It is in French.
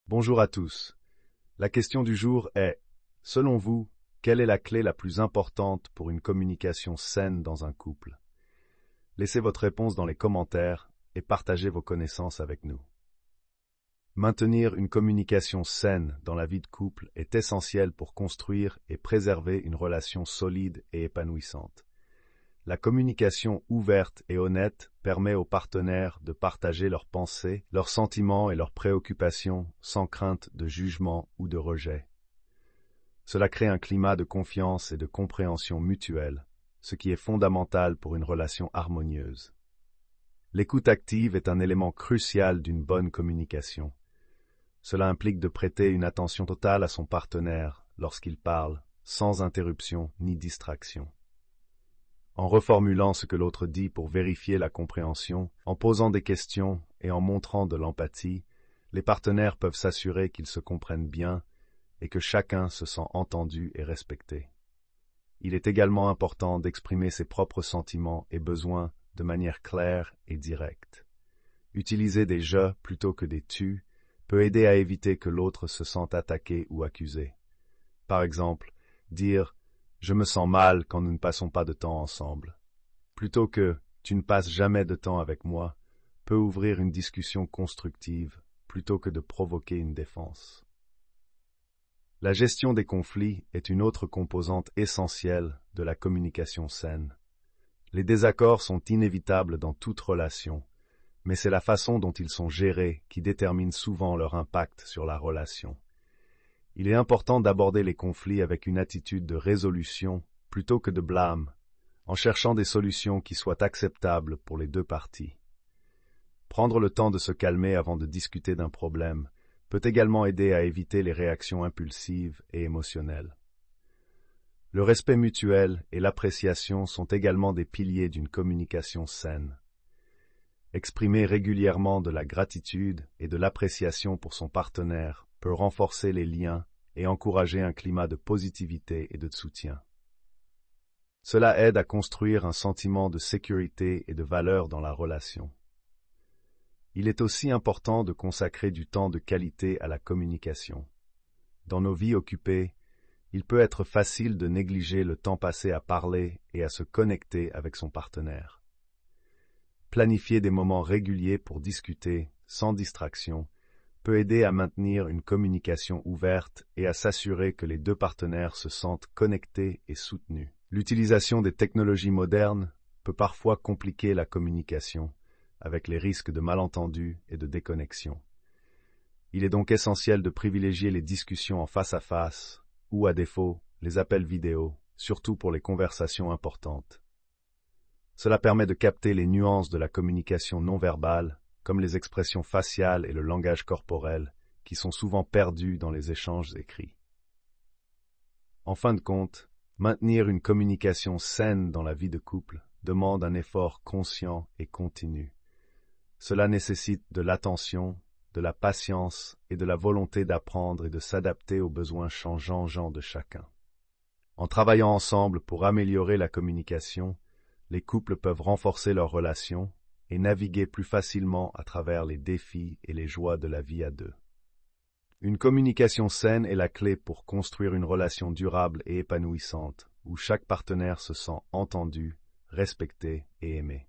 Bonjour à tous. La question du jour est, selon vous, quelle est la clé la plus importante pour une communication saine dans un couple? Laissez votre réponse dans les commentaires et partagez vos connaissances avec nous. Maintenir une communication saine dans la vie de couple est essentiel pour construire et préserver une relation solide et épanouissante. La communication ouverte et honnête permet aux partenaires de partager leurs pensées, leurs sentiments et leurs préoccupations sans crainte de jugement ou de rejet. Cela crée un climat de confiance et de compréhension mutuelle, ce qui est fondamental pour une relation harmonieuse. L'écoute active est un élément crucial d'une bonne communication. Cela implique de prêter une attention totale à son partenaire lorsqu'il parle, sans interruption ni distraction. En reformulant ce que l'autre dit pour vérifier la compréhension, en posant des questions et en montrant de l'empathie, les partenaires peuvent s'assurer qu'ils se comprennent bien et que chacun se sent entendu et respecté. Il est également important d'exprimer ses propres sentiments et besoins de manière claire et directe. Utiliser des « je » plutôt que des « tu » peut aider à éviter que l'autre se sente attaqué ou accusé. Par exemple, dire « Je me sens mal quand nous ne passons pas de temps ensemble », plutôt que « Tu ne passes jamais de temps avec moi », peut ouvrir une discussion constructive plutôt que de provoquer une défense. La gestion des conflits est une autre composante essentielle de la communication saine. Les désaccords sont inévitables dans toute relation, mais c'est la façon dont ils sont gérés qui détermine souvent leur impact sur la relation. Il est important d'aborder les conflits avec une attitude de résolution plutôt que de blâme, en cherchant des solutions qui soient acceptables pour les deux parties. Prendre le temps de se calmer avant de discuter d'un problème peut également aider à éviter les réactions impulsives et émotionnelles. Le respect mutuel et l'appréciation sont également des piliers d'une communication saine. Exprimer régulièrement de la gratitude et de l'appréciation pour son partenaire peut renforcer les liens et encourager un climat de positivité et de soutien. Cela aide à construire un sentiment de sécurité et de valeur dans la relation. Il est aussi important de consacrer du temps de qualité à la communication. Dans nos vies occupées, il peut être facile de négliger le temps passé à parler et à se connecter avec son partenaire. Planifier des moments réguliers pour discuter, sans distraction, peut aider à maintenir une communication ouverte et à s'assurer que les deux partenaires se sentent connectés et soutenus. L'utilisation des technologies modernes peut parfois compliquer la communication, avec les risques de malentendus et de déconnexion. Il est donc essentiel de privilégier les discussions en face à face, ou à défaut, les appels vidéo, surtout pour les conversations importantes. Cela permet de capter les nuances de la communication non verbale, comme les expressions faciales et le langage corporel, qui sont souvent perdus dans les échanges écrits. En fin de compte, maintenir une communication saine dans la vie de couple demande un effort conscient et continu. Cela nécessite de l'attention, de la patience et de la volonté d'apprendre et de s'adapter aux besoins changeants de chacun. En travaillant ensemble pour améliorer la communication, les couples peuvent renforcer leurs relations et naviguer plus facilement à travers les défis et les joies de la vie à deux. Une communication saine est la clé pour construire une relation durable et épanouissante, où chaque partenaire se sent entendu, respecté et aimé.